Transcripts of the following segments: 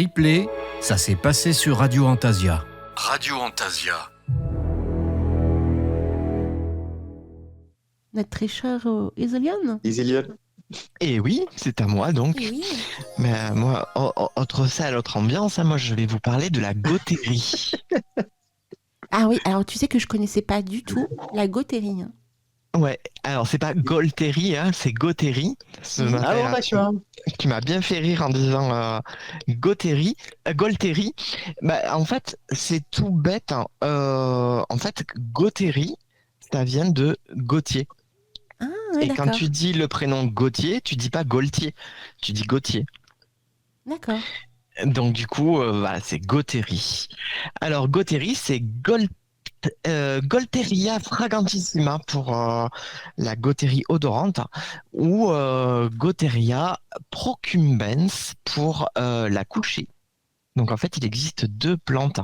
Replay, ça s'est passé sur Radio Antasia. Radio Antasia. Notre très cher Isiliane. Isiliane. Et oui, c'est à moi donc. Eh oui. Mais moi, autre salle, autre ambiance, moi je vais vous parler de la gothérie. Ah oui, alors tu sais que je connaissais pas du tout la gothérie. Ouais, alors c'est pas Golterie, c'est gothérie. Ce matin, Ah bon, d'accord. qui m'a bien fait rire en disant gothérie, Golterie. Bah, en fait, c'est tout bête. En fait, gothérie, ça vient de Gauthier. Ah ouais, Et quand d'accord. tu dis le prénom Gauthier, tu dis pas Gaultier, tu dis Gauthier. D'accord. Donc du coup, voilà, c'est gothérie. Alors gothérie, c'est Golteria fragantissima pour la gothérie odorante ou Gothéria procumbens pour la couchée. Donc en fait, il existe deux plantes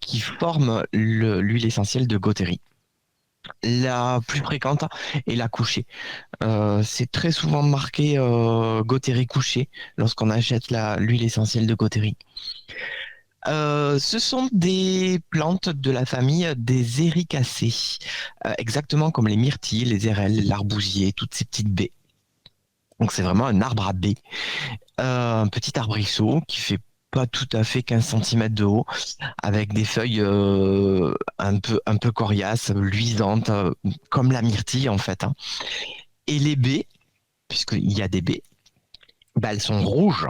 qui forment l'huile essentielle de gothérie. La plus fréquente est la couchée. C'est très souvent marqué gothérie couchée lorsqu'on achète l'huile essentielle de gothérie. Ce sont des plantes de la famille des Éricacées, exactement comme les myrtilles, les érelles, l'arbousier, toutes ces petites baies. Donc c'est vraiment un arbre à baies, un petit arbrisseau qui fait pas tout à fait 15 cm de haut, avec des feuilles un peu coriaces, luisantes, comme la myrtille en fait. Et les baies, puisqu'il y a des baies, bah, elles sont rouges,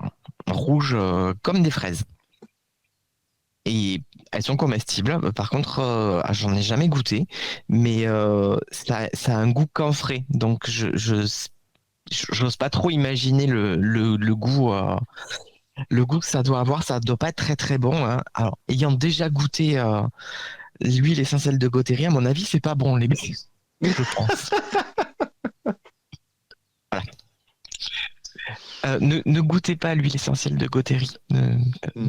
comme des fraises. Et elles sont comestibles. Par contre, j'en ai jamais goûté, mais ça a un goût camphré. Donc, j'ose pas trop imaginer le goût que ça doit avoir. Ça doit pas être très très bon, hein. Alors, ayant déjà goûté l'huile essentielle de gothérie, à mon avis, c'est pas bon, les baies, je pense. Voilà. Ne goûtez pas l'huile essentielle de gothérie.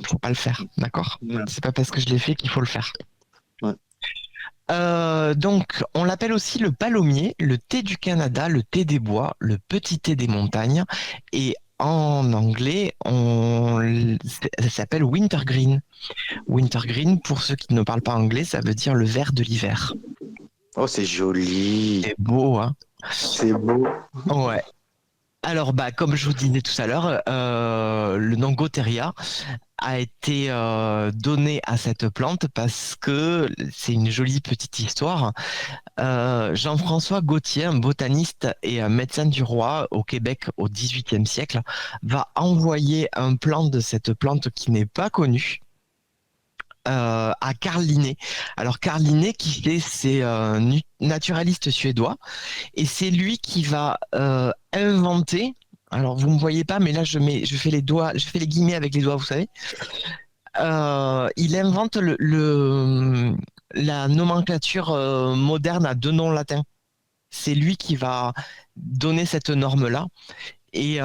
Faut pas le faire, d'accord? Ouais. C'est pas parce que je l'ai fait qu'il faut le faire. Ouais. Donc, on l'appelle aussi le palommier, le thé du Canada, le thé des bois, le petit thé des montagnes. Et en anglais, ça s'appelle wintergreen. Wintergreen, pour ceux qui ne parlent pas anglais, ça veut dire le vert de l'hiver. Oh, c'est joli. C'est beau, hein? C'est beau. Ouais. Alors, bah, comme je vous disais tout à l'heure, le nom Gothéria a été donné à cette plante parce que c'est une jolie petite histoire. Jean-François Gautier, un botaniste et un médecin du roi au Québec au XVIIIe siècle, va envoyer un plant de cette plante qui n'est pas connue à Carl Linné. Alors Carl Linné, c'est un naturaliste suédois et c'est lui qui va inventer. Alors vous me voyez pas, mais là je fais les guillemets avec les doigts, vous savez. Il invente la nomenclature moderne à deux noms latins. C'est lui qui va donner cette norme-là et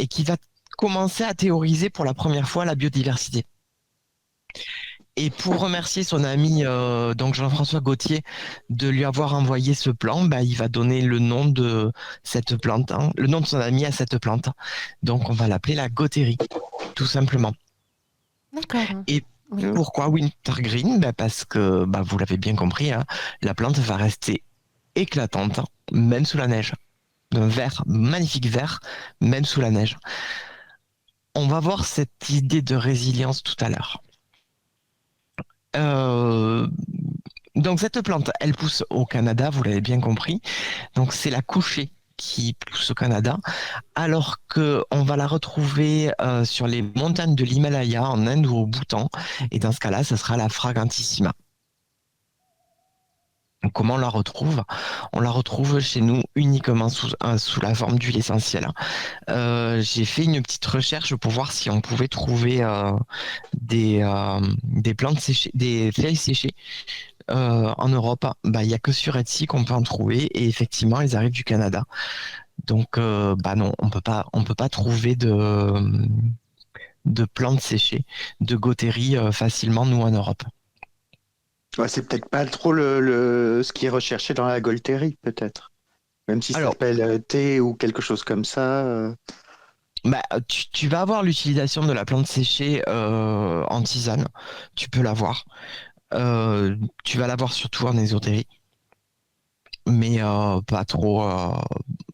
qui va commencer à théoriser pour la première fois la biodiversité. Et pour remercier son ami donc Jean-François Gautier de lui avoir envoyé ce plan, bah, il va donner le nom de cette plante, hein, le nom de son ami à cette plante. Donc on va l'appeler la Gothérie, tout simplement. D'accord. Et Oui. pourquoi wintergreen? Bah, parce que bah, vous l'avez bien compris, hein, la plante va rester éclatante, hein, même sous la neige. Un vert, magnifique vert, même sous la neige. On va voir cette idée de résilience tout à l'heure. Donc cette plante, elle pousse au Canada, vous l'avez bien compris. Donc c'est la couchée qui pousse au Canada, alors que on va la retrouver sur les montagnes de l'Himalaya en Inde ou au Bhoutan. Et dans ce cas-là, ce sera la Fragantissima. Comment on la retrouve? On la retrouve chez nous uniquement sous la forme d'huile essentielle. J'ai fait une petite recherche pour voir si on pouvait trouver des plantes séchées, des feuilles séchées en Europe. Bah, il n'y a que sur Etsy qu'on peut en trouver et effectivement, elles arrivent du Canada. Donc, bah non, on peut pas trouver de plantes séchées, de gothérie facilement, nous, en Europe. Ouais, c'est peut-être pas trop ce qui est recherché dans la Golterie, peut-être. Même si ça Alors, s'appelle thé ou quelque chose comme ça. Tu vas avoir l'utilisation de la plante séchée en tisane. Tu peux l'avoir. Tu vas l'avoir surtout en ésotérie. Mais pas trop.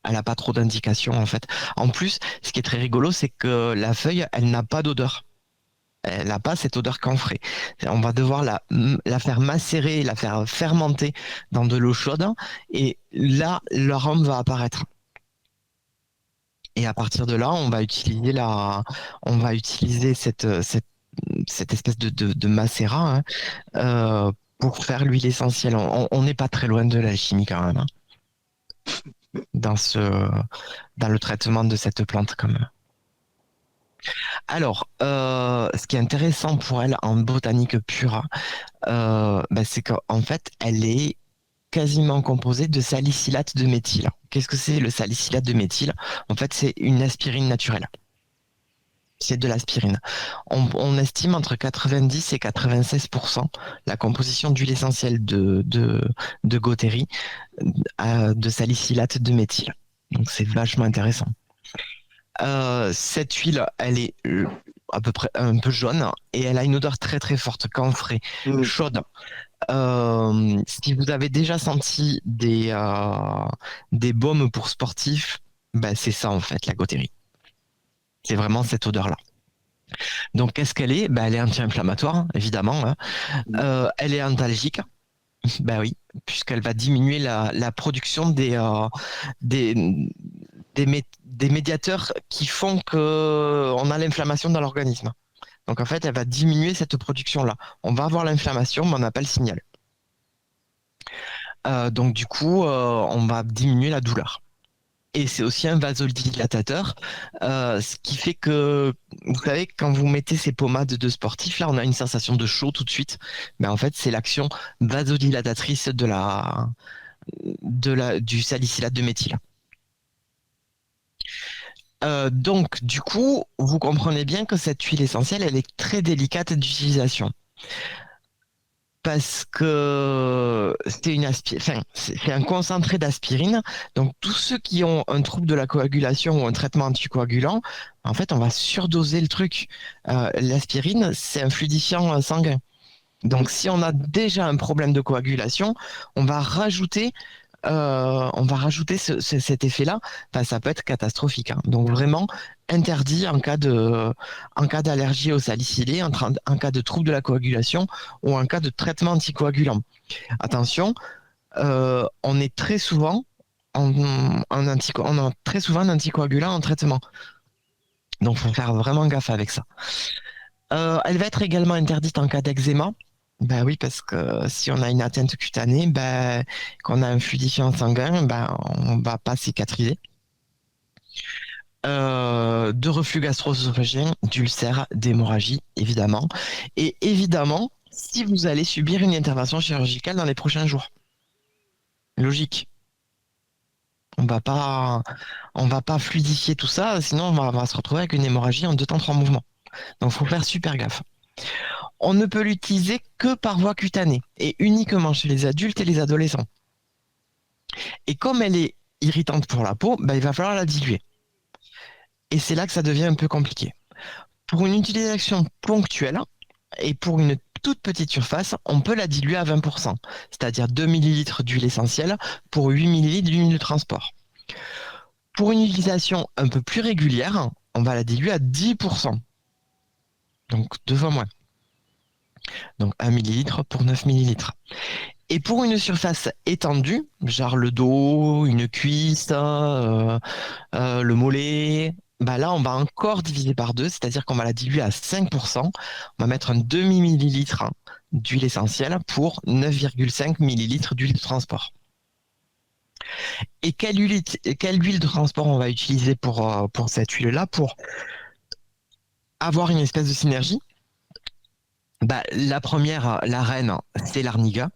Elle n'a pas trop d'indications en fait. En plus, ce qui est très rigolo, c'est que la feuille, elle n'a pas d'odeur. Elle n'a pas cette odeur camphrée. On va devoir la faire macérer, la faire fermenter dans de l'eau chaude, et là, l'arôme va apparaître. Et à partir de là, on va utiliser cette espèce de macérat, hein, pour faire l'huile essentielle. On n'est pas très loin de l'alchimie quand même, hein, dans dans le traitement de cette plante quand même. Alors, ce qui est intéressant pour elle en botanique pure, c'est qu'en fait, elle est quasiment composée de salicylate de méthyle. Qu'est-ce que c'est le salicylate de méthyle? En fait, c'est une aspirine naturelle. C'est de l'aspirine. On estime entre 90 et 96% la composition d'huile essentielle de Gauthérie, de salicylate de méthyle. Donc c'est vachement intéressant. Cette huile, elle est à peu près un peu jaune et elle a une odeur très très forte, camphrée, chaude. Si vous avez déjà senti des baumes pour sportifs, c'est ça en fait la Gauthérie. C'est vraiment cette odeur-là. Donc qu'est-ce qu'elle est? Elle est anti-inflammatoire, évidemment, hein. Elle est antalgique. Oui, puisqu'elle va diminuer la production des médiateurs qui font qu'on a l'inflammation dans l'organisme. Donc en fait, elle va diminuer cette production-là. On va avoir l'inflammation, mais on n'a pas le signal. Donc du coup, on va diminuer la douleur. Et c'est aussi un vasodilatateur, ce qui fait que, vous savez, quand vous mettez ces pommades de sportifs, là, on a une sensation de chaud tout de suite. Mais en fait, c'est l'action vasodilatatrice du salicylate de méthyle. Donc, du coup, vous comprenez bien que cette huile essentielle, elle est très délicate d'utilisation. Parce que c'est un concentré d'aspirine. Donc, tous ceux qui ont un trouble de la coagulation ou un traitement anticoagulant, en fait, on va surdoser le truc. L'aspirine, c'est un fluidifiant sanguin. Donc, si on a déjà un problème de coagulation, on va rajouter cet effet-là. Enfin, ça peut être catastrophique, hein. Donc, vraiment interdit en cas d'allergie au salicylé, en cas de trouble de la coagulation ou en cas de traitement anticoagulant. Attention, on est très souvent on a très souvent un anticoagulant en traitement. Donc, il faut faire vraiment gaffe avec ça. Elle va être également interdite en cas d'eczéma. Oui, parce que si on a une atteinte cutanée, qu'on a un fluidifiant sanguin, on va pas cicatriser. De reflux gastro-œsophagien, d'ulcères, d'hémorragie, évidemment. Et évidemment, si vous allez subir une intervention chirurgicale dans les prochains jours. Logique. On va pas fluidifier tout ça, sinon on va se retrouver avec une hémorragie en 2 temps 3 mouvements. Donc, il faut faire super gaffe. On ne peut l'utiliser que par voie cutanée et uniquement chez les adultes et les adolescents. Et comme elle est irritante pour la peau, il va falloir la diluer. Et c'est là que ça devient un peu compliqué. Pour une utilisation ponctuelle et pour une toute petite surface, on peut la diluer à 20%, c'est-à-dire 2 ml d'huile essentielle pour 8 ml d'huile de transport. Pour une utilisation un peu plus régulière, on va la diluer à 10%. Donc 2 fois moins. Donc 1 ml pour 9 ml. Et pour une surface étendue, genre le dos, une cuisse, le mollet, là on va encore diviser par 2, c'est-à-dire qu'on va la diluer à 5%. On va mettre un demi-millilitre d'huile essentielle pour 9,5 ml d'huile de transport. Et quelle huile de transport on va utiliser pour cette huile-là, pour avoir une espèce de synergie? La première, la reine, c'est l'arnica,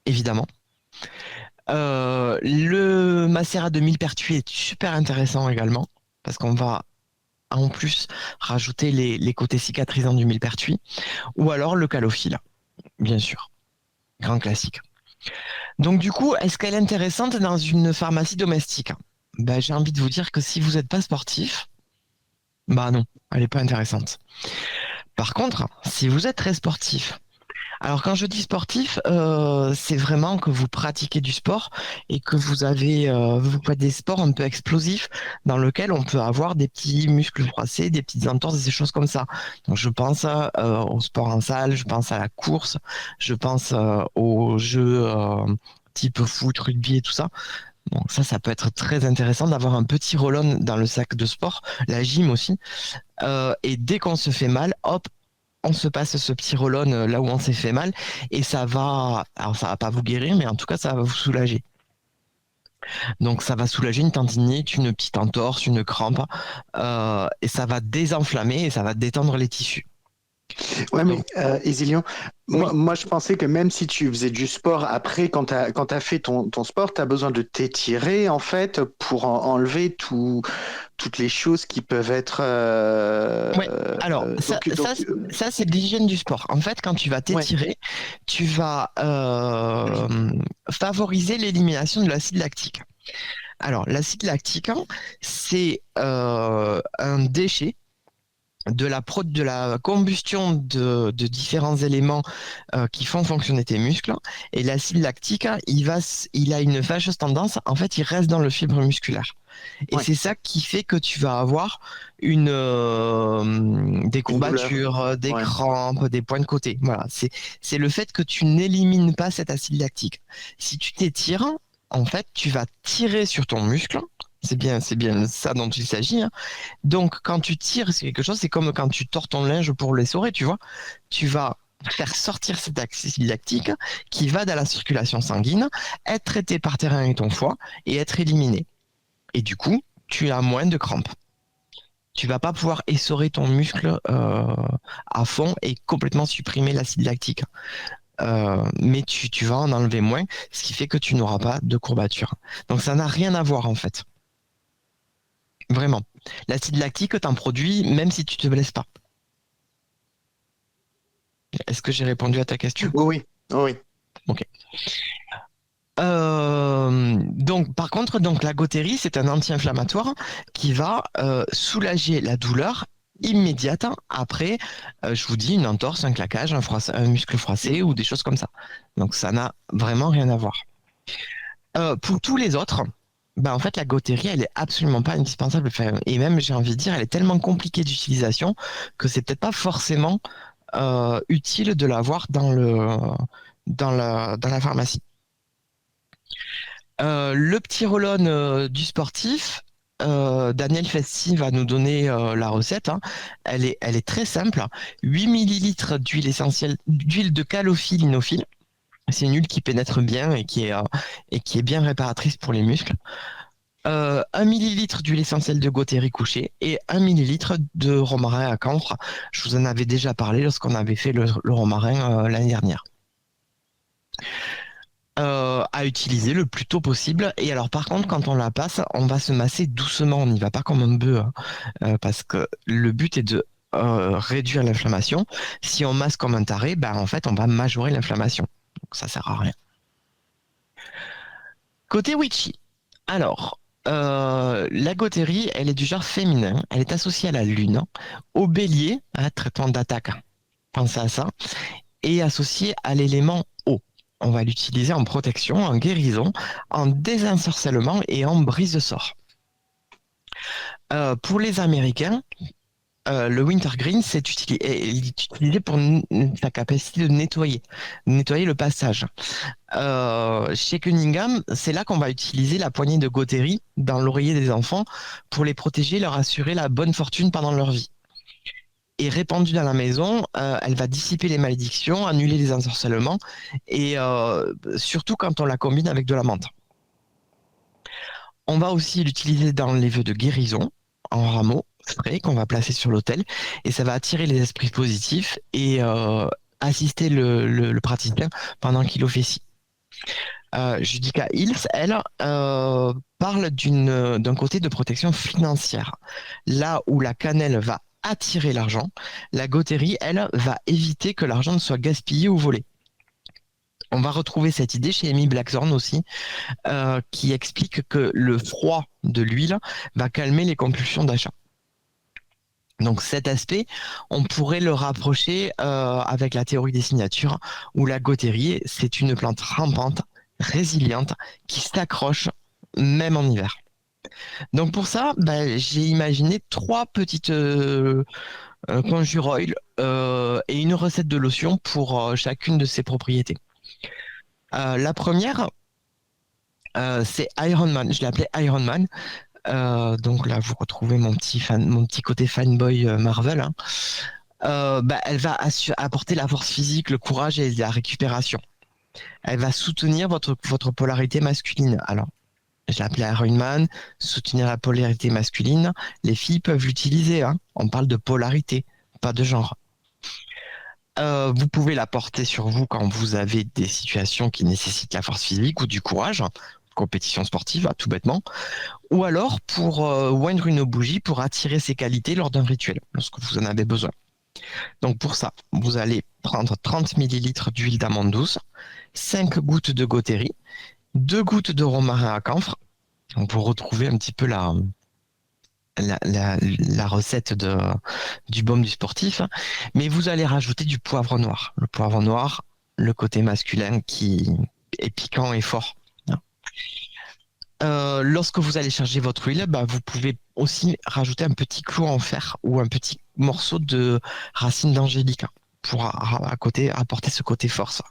évidemment. Le macérat de millepertuis est super intéressant également, parce qu'on va en plus rajouter les côtés cicatrisants du millepertuis, ou alors le calophylle, bien sûr, grand classique. Donc du coup, est-ce qu'elle est intéressante dans une pharmacie domestique? J'ai envie de vous dire que si vous n'êtes pas sportif, Bah non, elle n'est pas intéressante. Par contre, si vous êtes très sportif, alors quand je dis sportif, c'est vraiment que vous pratiquez du sport et que vous faites des sports un peu explosifs dans lesquels on peut avoir des petits muscles froissés, des petites entorses, des choses comme ça. Donc je pense au sport en salle, je pense à la course, je pense aux jeux type foot, rugby et tout ça. Donc ça peut être très intéressant d'avoir un petit roll-on dans le sac de sport, la gym aussi. Et dès qu'on se fait mal, hop, on se passe ce petit roll-on là où on s'est fait mal et alors ça va pas vous guérir, mais en tout cas ça va vous soulager. Donc ça va soulager une tendinite, une petite entorse, une crampe, et ça va désenflammer et ça va détendre les tissus. Ouais, mais Donc, Ézilion, oui, moi je pensais que même si tu faisais du sport après, quand t'as fait ton sport, tu as besoin de t'étirer en fait pour enlever toutes les choses qui peuvent être. ouais. Alors ça c'est de l'hygiène du sport. En fait, quand tu vas Ouais, t'étirer, tu vas favoriser l'élimination de l'acide lactique. Alors l'acide lactique, hein, c'est un déchet de la combustion de différents éléments qui font fonctionner tes muscles. Et l'acide lactique, il a une fâcheuse tendance, en fait, il reste dans le fibre musculaire. Et ouais, c'est ça qui fait que tu vas avoir des une douleur. courbatures, des Ouais. crampes, des points de côté. Voilà, c'est le fait que tu n'élimines pas cet acide lactique. Si tu t'étires, en fait, tu vas tirer sur ton muscle. C'est bien ça dont il s'agit, hein. Donc, quand tu tires, c'est quelque chose, c'est comme quand tu tords ton linge pour l'essorer, tu vois. Tu vas faire sortir cet acide lactique qui va dans la circulation sanguine, être traité par tes reins et ton foie et être éliminé. Et du coup, tu as moins de crampes. Tu vas pas pouvoir essorer ton muscle à fond et complètement supprimer l'acide lactique. Mais tu vas en enlever moins, ce qui fait que tu n'auras pas de courbature. Donc ça n'a rien à voir en fait. Vraiment. L'acide lactique, t'en produis même si tu te blesses pas. Est-ce que j'ai répondu à ta question? Oui, oui, oui. Ok. Donc, par contre, donc la Gotheri, c'est un anti-inflammatoire qui va soulager la douleur immédiate après, je vous dis, une entorse, un claquage, un muscle froissé ou des choses comme ça. Donc, ça n'a vraiment rien à voir. Pour tous les autres, ben, en fait, la Gotheri, elle est absolument pas indispensable. Enfin, et même, j'ai envie de dire, elle est tellement compliquée d'utilisation que c'est peut-être pas forcément utile de l'avoir dans la pharmacie. Le petit roll-on du sportif, Daniel Fessi va nous donner la recette, hein. Elle est très simple. 8 millilitres d'huile essentielle, d'huile de calophylle inophile. C'est une huile qui pénètre bien et qui est bien réparatrice pour les muscles. 1 millilitre d'huile essentielle de Gotheri couché et 1 millilitre de romarin à camphre. Je vous en avais déjà parlé lorsqu'on avait fait le romarin l'année dernière. À utiliser le plus tôt possible. Et alors, par contre, quand on la passe, on va se masser doucement. On n'y va pas comme un bœuf, hein, parce que le but est de réduire l'inflammation. Si on masse comme un taré, ben, en fait, on va majorer l'inflammation. Donc, ça sert à rien. Côté witchy. Alors, la Gotheri, elle est du genre féminin. Elle est associée à la lune, au bélier, hein, traitement d'attaque. Pensez à ça. Et associée à l'élément eau. On va l'utiliser en protection, en guérison, en désensorcellement et en brise de sort. Pour les Américains, le wintergreen, est utilisé pour sa capacité de nettoyer le passage. Chez Cunningham, c'est là qu'on va utiliser la poignée de Gotheri dans l'oreiller des enfants pour les protéger, leur assurer la bonne fortune pendant leur vie. Et répandue dans la maison, elle va dissiper les malédictions, annuler les ensorcellements, et surtout quand on la combine avec de la menthe. On va aussi l'utiliser dans les vœux de guérison, en rameaux frais qu'on va placer sur l'autel, et ça va attirer les esprits positifs et assister le praticien pendant qu'il officie. Judica Hills, elle, parle d'un côté de protection financière. Là où la cannelle va attirer l'argent, la Gotheri, elle, va éviter que l'argent ne soit gaspillé ou volé. On va retrouver cette idée chez Amy Blackthorn aussi, qui explique que le froid de l'huile va calmer les compulsions d'achat. Donc cet aspect, on pourrait le rapprocher avec la théorie des signatures, où la gauthérie, c'est une plante rampante, résiliente, qui s'accroche même en hiver. Donc pour ça, j'ai imaginé 3 petites conjure oil et une recette de lotion pour chacune de ces propriétés. La première, c'est Iron Man. Je l'ai appelé Iron Man. Donc là, vous retrouvez mon petit côté fanboy Marvel. Hein. Elle va apporter la force physique, le courage et la récupération. Elle va soutenir votre polarité masculine. Alors, je l'ai appelé Iron Man, soutenir la polarité masculine. Les filles peuvent l'utiliser. Hein. On parle de polarité, pas de genre. Vous pouvez la porter sur vous quand vous avez des situations qui nécessitent la force physique ou du courage, compétition sportive, tout bêtement, ou alors pour oindre une bougie pour attirer ses qualités lors d'un rituel, lorsque vous en avez besoin. Donc pour ça, vous allez prendre 30 ml d'huile d'amande douce, 5 gouttes de gauthérie, 2 gouttes de romarin à camphre. Donc vous retrouvez un petit peu la recette du baume du sportif, hein. Mais vous allez rajouter du poivre noir. Le poivre noir, le côté masculin qui est piquant et fort. Lorsque vous allez charger votre huile, vous pouvez aussi rajouter un petit clou en fer ou un petit morceau de racine d'angélique, hein, pour apporter ce côté force.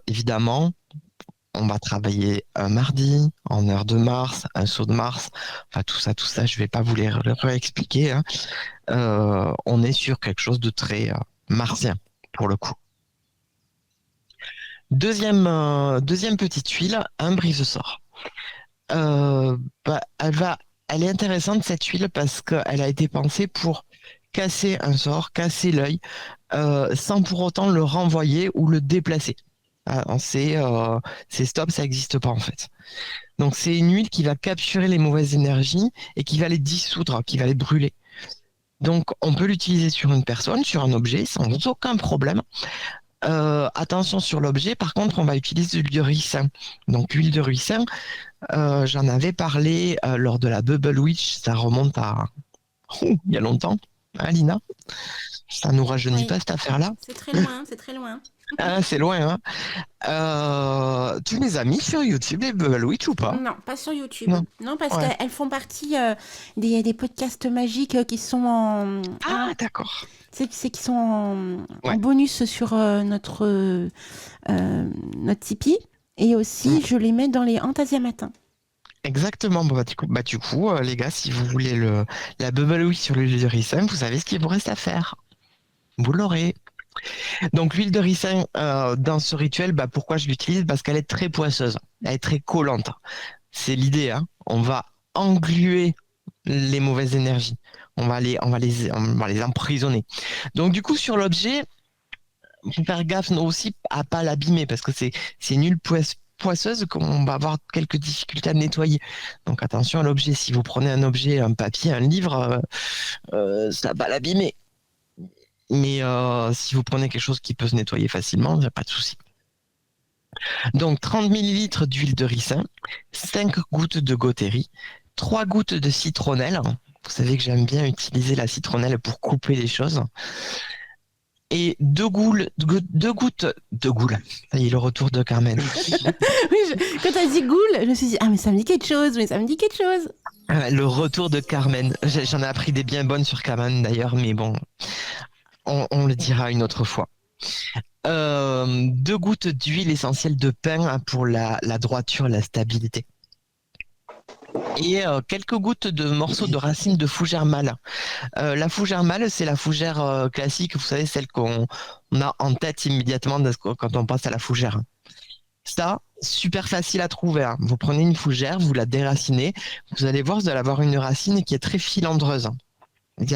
Évidemment, on va travailler un mardi, en heure de Mars, un saut de Mars, enfin tout ça, je vais pas vous les réexpliquer. Hein. On est sur quelque chose de très martien, pour le coup. Deuxième petite huile, un brise-sort. Elle est intéressante cette huile parce qu'elle a été pensée pour casser un sort, casser l'œil, sans pour autant le renvoyer ou le déplacer. C'est stop, ça n'existe pas en fait. Donc c'est une huile qui va capturer les mauvaises énergies et qui va les dissoudre, qui va les brûler. Donc on peut l'utiliser sur une personne, sur un objet, sans aucun problème. Attention sur l'objet, par contre on va utiliser de l'huile de ricin. Donc l'huile de ricin, j'en avais parlé lors de la Bubble Witch, ça remonte à il y a longtemps, hein, Lina? Ça nous rajeunit pas cette affaire-là? C'est très loin, c'est très loin. Ah, c'est loin, hein. Tu les as mis sur YouTube, les Bubble Witch, ou pas? Non, pas sur YouTube. Non. Parce Ouais. qu'elles font partie des podcasts magiques qui sont en... Ah, d'accord. C'est qui sont en Ouais. bonus sur notre Tipeee. Et aussi, je les mets dans les Antasia Matin. Exactement. Du coup, les gars, si vous voulez la Bubble Witch sur l'huile de ricin, vous savez ce qu'il vous reste à faire. Vous l'aurez. Donc l'huile de ricin dans ce rituel, pourquoi je l'utilise? Parce qu'elle est très poisseuse, elle est très collante. C'est l'idée, hein. On va engluer les mauvaises énergies. On va les emprisonner. Donc du coup sur l'objet, faut faire gaffe aussi à pas l'abîmer parce que c'est une huile poisseuse qu'on va avoir quelques difficultés à nettoyer. Donc attention à l'objet. Si vous prenez un objet, un papier, un livre, ça va l'abîmer. Mais si vous prenez quelque chose qui peut se nettoyer facilement, il n'y a pas de souci. Donc 30 ml d'huile de ricin, 5 gouttes de gauthérie, 3 gouttes de citronnelle. Vous savez que j'aime bien utiliser la citronnelle pour couper les choses. Et 2 gouttes. Ça y est, le retour de Carmen. Oui, quand tu as dit goule, je me suis dit, mais ça me dit quelque chose, Le retour de Carmen. J'en ai appris des bien bonnes sur Carmen d'ailleurs, mais bon, on le dira une autre fois. 2 gouttes d'huile essentielle de pin pour la droiture, la stabilité. Et quelques gouttes de morceaux de racines de fougère mâle. La fougère mâle, c'est la fougère classique, vous savez, celle qu'on a en tête immédiatement quand on pense à la fougère. Ça, super facile à trouver, hein. Vous prenez une fougère, vous la déracinez, vous allez voir, vous allez avoir une racine qui est très filandreuse.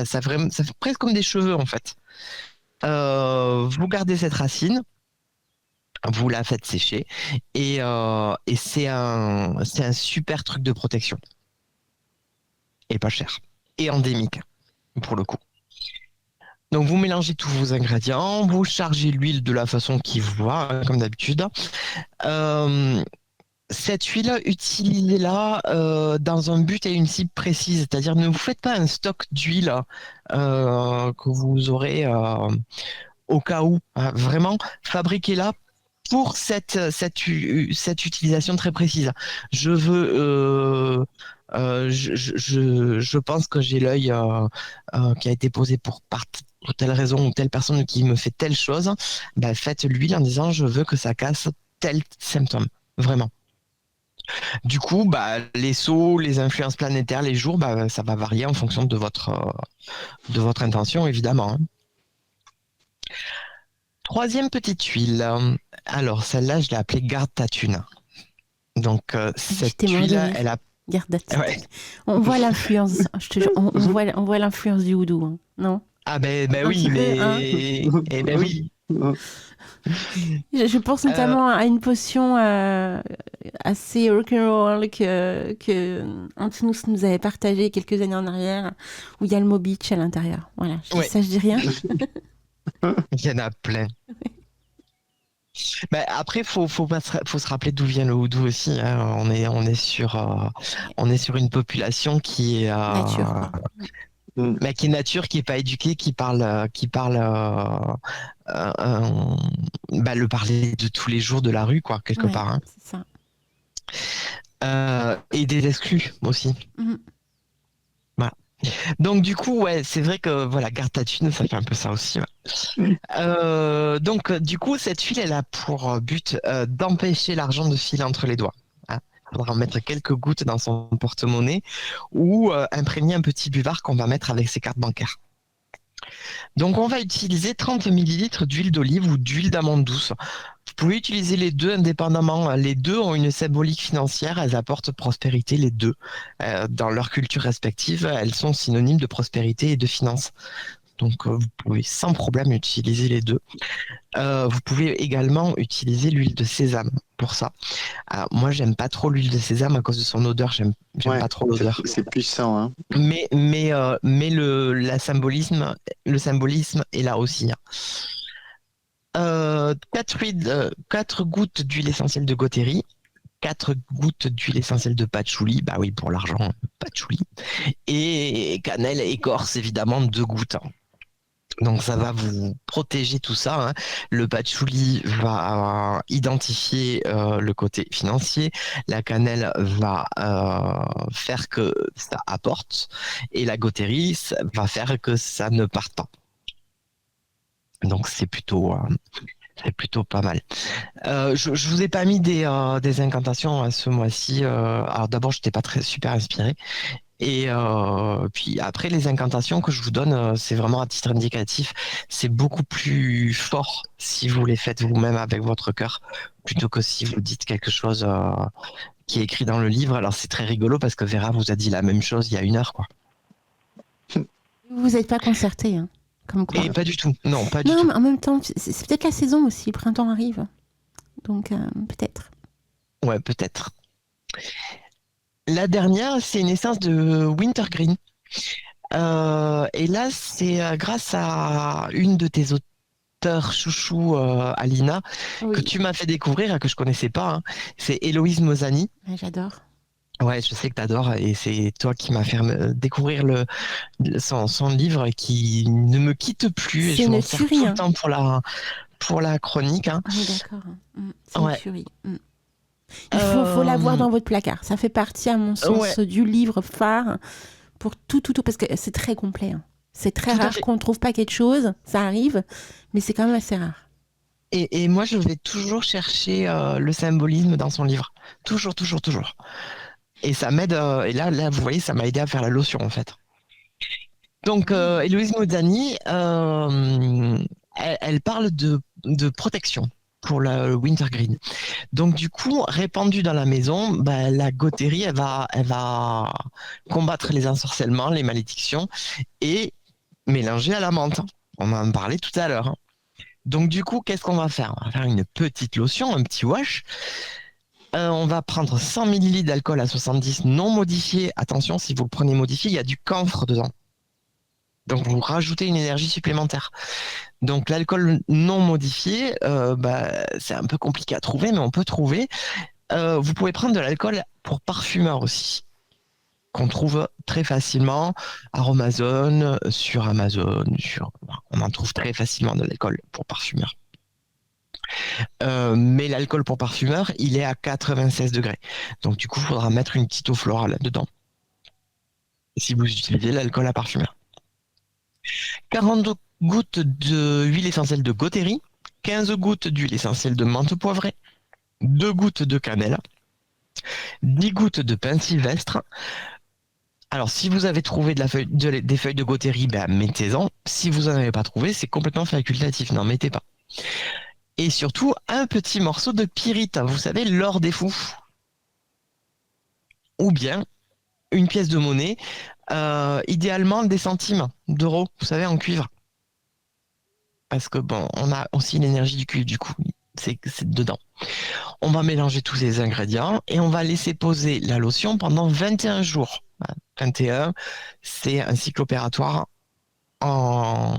Ça fait presque comme des cheveux en fait. Vous gardez cette racine, vous la faites sécher et c'est un super truc de protection. Et pas cher. Et endémique, pour le coup. Donc vous mélangez tous vos ingrédients, vous chargez l'huile de la façon qui vous va, comme d'habitude. Cette huile, utilisez-la dans un but et une cible précise, c'est-à-dire ne vous faites pas un stock d'huile que vous aurez au cas où. Vraiment, fabriquez-la pour cette utilisation très précise. Je veux, je pense que j'ai l'œil qui a été posé pour telle raison ou telle personne qui me fait telle chose. Ben, faites l'huile en disant je veux que ça casse tel symptôme. Vraiment. Du coup, bah, les sauts, les influences planétaires, les jours, bah, ça va varier en fonction de votre intention, évidemment, hein. Troisième petite huile. Alors, celle-là, je l'ai appelée garde ta thune. Donc, cette J'étais moins huile, de rire. elle a. Garde la tête. Ouais. On voit l'influence, je te jure, on voit l'influence du houdou, hein. Non? Ah, ben Un oui, petit peu, mais. hein. Eh ben oui. Je pense notamment à une potion assez rock'n'roll que Antinous nous avait partagée quelques années en arrière, où il y a le mot beach à l'intérieur. Voilà, je dis Ouais. ça, je dis rien. Il y en a plein. Ben, après, faut se rappeler d'où vient le houdou aussi, hein. On est sur une population qui est. Nature, quoi. Mais qui est nature, qui est pas éduquée, bah, le parler de tous les jours de la rue, quoi, quelque Ouais, part, hein. c'est ça. Et des exclus aussi. Mhm. Voilà. Donc du coup, ouais, c'est vrai que voilà, garde ta thune, ça fait un peu ça aussi, ouais. Donc du coup, cette huile, elle a pour but d'empêcher l'argent de filer entre les doigts. Il faudra en mettre quelques gouttes dans son porte-monnaie ou imprégner un petit buvard qu'on va mettre avec ses cartes bancaires. Donc, on va utiliser 30 millilitres d'huile d'olive ou d'huile d'amande douce. Vous pouvez utiliser les deux indépendamment. Les deux ont une symbolique financière. Elles apportent prospérité, les deux. Dans leur culture respective, elles sont synonymes de prospérité et de finance. Donc, vous pouvez sans problème utiliser les deux. Vous pouvez également utiliser l'huile de sésame pour ça. Alors, moi, j'aime pas trop l'huile de sésame à cause de son odeur. J'aime Ouais, pas trop l'odeur. c'est puissant, hein. Mais le symbolisme est là aussi, hein. 4 gouttes d'huile essentielle de Gotheri, 4 gouttes d'huile essentielle de patchouli, bah oui, pour l'argent, patchouli, et cannelle écorce, évidemment, 2 gouttes, hein. Donc ça va vous protéger tout ça, hein. Le patchouli va identifier le côté financier, la cannelle va faire que ça apporte, et la Gotheri va faire que ça ne parte pas. Donc c'est plutôt pas mal. Je vous ai pas mis des incantations ce mois-ci. Alors d'abord, je n'étais pas super inspiré. Et puis après, les incantations que je vous donne, c'est vraiment à titre indicatif. C'est beaucoup plus fort si vous les faites vous-même avec votre cœur, plutôt que si vous dites quelque chose qui est écrit dans le livre. Alors c'est très rigolo parce que Vera vous a dit la même chose il y a 1 heure, quoi. Vous n'êtes pas concerté, hein, comme quoi. Et pas du tout. Non, pas du Non, tout. mais en même temps, c'est peut-être la saison aussi, le printemps arrive. Donc, peut-être. Ouais, peut-être. La dernière, c'est une essence de Wintergreen. Et là, c'est grâce à une de tes auteurs chouchou, Alina, Oui, que tu m'as fait découvrir et que je connaissais pas, hein. C'est Héloïse Mozani. ouais, j'adore. Ouais, je sais que t'adores et c'est toi qui m'as fait découvrir son livre qui ne me quitte plus et C'est je m'en une sers tuerie, tout hein. le temps pour la chronique, hein. On est d'accord, hein. C'est Ouais. une tuerie. Il faut l'avoir dans votre placard. Ça fait partie, à mon sens, Ouais. du livre phare pour tout, parce que c'est très complet, hein. C'est très Tout à rare fait. qu'on ne trouve pas quelque chose. Ça arrive, mais c'est quand même assez rare. Et moi, je vais toujours chercher le symbolisme dans son livre. Toujours, toujours, toujours. Et ça m'aide. Et là, vous voyez, ça m'a aidé à faire la lotion, en fait. Donc, Héloïse Mozani, elle parle de protection pour le wintergreen. Donc, du coup, répandue dans la maison, bah, la Gotheri, elle va combattre les ensorcellements, les malédictions et mélanger à la menthe. On en parlait tout à l'heure, hein. Donc, du coup, qu'est-ce qu'on va faire? On va faire une petite lotion, un petit wash. On va prendre 100 ml d'alcool à 70 non modifié. Attention, si vous le prenez modifié, il y a du camphre dedans. Donc, vous rajoutez une énergie supplémentaire. Donc, l'alcool non modifié, bah, c'est un peu compliqué à trouver, mais on peut trouver. vous pouvez prendre de l'alcool pour parfumeur aussi, qu'on trouve très facilement à Amazon, sur Amazon, on en trouve très facilement de l'alcool pour parfumeur. Mais l'alcool pour parfumeur, il est à 96 degrés. Donc du coup, il faudra mettre une petite eau florale dedans si vous utilisez l'alcool à parfumeur. 40 gouttes d'huile essentielle de Gotery, 15 gouttes d'huile essentielle de menthe poivrée, 2 gouttes de cannelle, 10 gouttes de pin sylvestre. Alors, si vous avez trouvé des feuilles de Gotery, ben, mettez-en. Si vous n'en avez pas trouvé, c'est complètement facultatif, n'en mettez pas. Et surtout, un petit morceau de pyrite, vous savez, l'or des fous. Ou bien une pièce de monnaie, idéalement des centimes d'euros, vous savez, en cuivre. Parce que bon, on a aussi l'énergie du cuivre, du coup, c'est dedans. On va mélanger tous ces ingrédients et on va laisser poser la lotion pendant 21 jours. 21, c'est un cycle opératoire en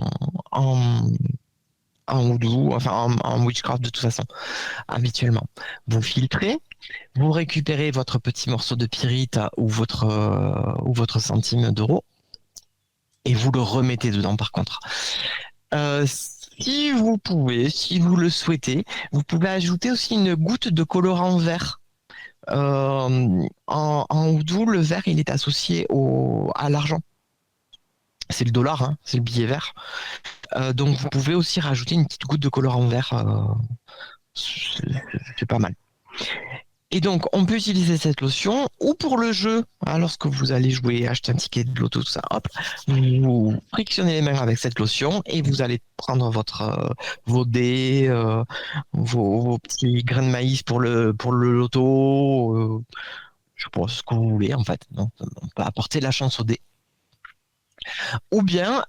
houdou, enfin en witchcraft de toute façon, habituellement. Vous filtrez, vous récupérez votre petit morceau de pyrite ou votre centime d'euro et vous le remettez dedans par contre. Si vous pouvez, si vous le souhaitez, vous pouvez ajouter aussi une goutte de colorant vert. En houdou, le vert, il est associé à l'argent. C'est le dollar, hein, c'est le billet vert. Donc vous pouvez aussi rajouter une petite goutte de colorant vert. C'est pas mal. Et donc, on peut utiliser cette lotion ou pour le jeu, hein, lorsque vous allez jouer, acheter un ticket de loto, tout ça, hop, vous frictionnez les mains avec cette lotion et vous allez prendre vos dés, vos petits grains de maïs pour le loto, je sais pas ce que vous voulez en fait. Donc, on peut apporter la chance aux dés. Ou bien,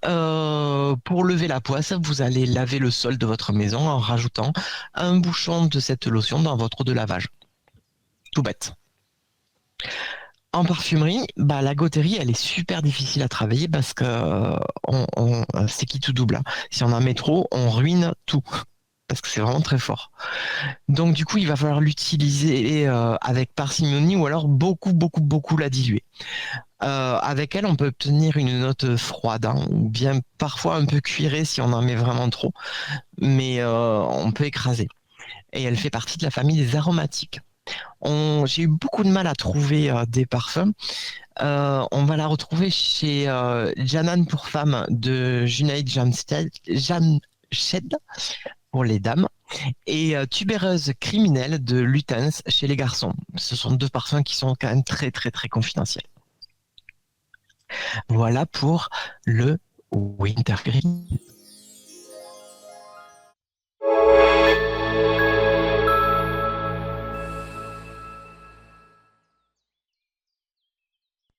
pour lever la poisse, vous allez laver le sol de votre maison en rajoutant un bouchon de cette lotion dans votre eau de lavage. Tout bête. En parfumerie, la Gotery, elle est super difficile à travailler parce que c'est qui tout double, hein. Si on en met trop, on ruine tout. Parce que c'est vraiment très fort. Donc du coup, il va falloir l'utiliser avec parcimonie ou alors beaucoup, beaucoup, beaucoup la diluer. Avec elle, on peut obtenir une note froide, hein, ou bien parfois un peu cuirée si on en met vraiment trop, mais on peut écraser. Et elle fait partie de la famille des aromatiques. J'ai eu beaucoup de mal à trouver des parfums. On va la retrouver chez Janan pour femmes de Junaid Jamshed pour les dames et Tubéreuse criminelle de Luten's chez les garçons. Ce sont 2 parfums qui sont quand même très très très confidentiels. Voilà pour le Wintergreen.